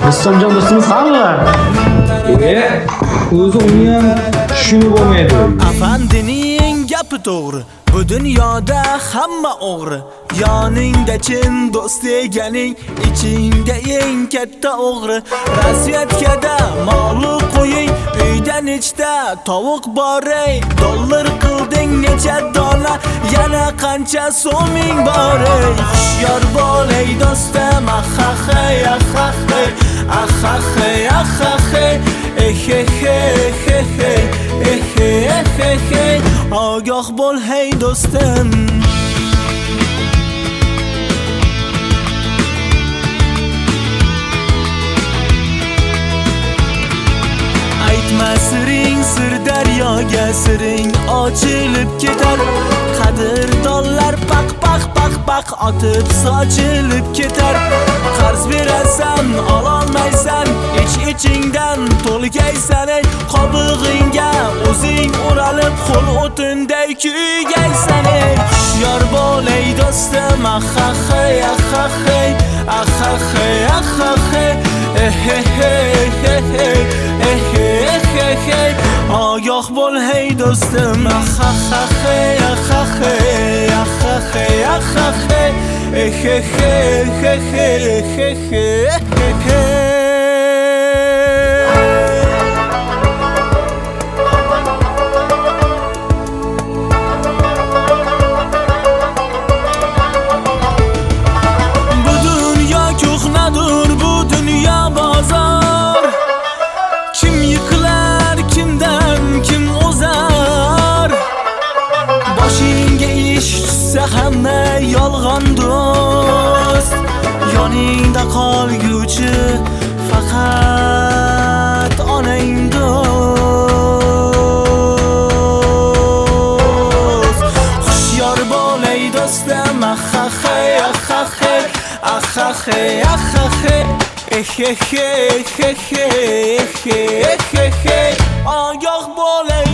Rissomjon do'stimiz hamma. O'zi uni ham tushunib olmaydi. Afandining gapi to'g'ri. Bu dunyoda hamma o'g'ri. Yoningda chin do'st deganing, ichingda eng katta o'g'ri. Razvedkada ma'lum qo'ying, uydan ichda tovuq bor ey. Dollar qilding necha dona, yana qancha so'ming bor ey. Hushyor bo'l ey do'stim, ahahay ahahay ahahay ahahay ehehehehehehehe. Ogoh bo'l hey do'stim. Aytma siring sir daryoga, siring ochilib ketar. Qadrdonlar paq paq paq paq otib sochilib ketar. Qarz berasan ololmaysan, ichingdan to'lgaysan ey. Qobig'ingga o'zing o'ralib qo'l o'tinday kuygaysan ey. Hushyor bo'l ey do'stim, ahahay ahahay ahahay ahahay ehehehehehehe. Ogoh bo'l hey do'stim, ahahay ahahay ahahay ahahay ehehehehehehe. Hamma yolg'on do'st, yoningda qolguvchi faqat onang do'st. Hushyor bo'l ey do'stim, ahahay ahahay ahahay ahahay ehehehehehehe. Ogoh bo'l ey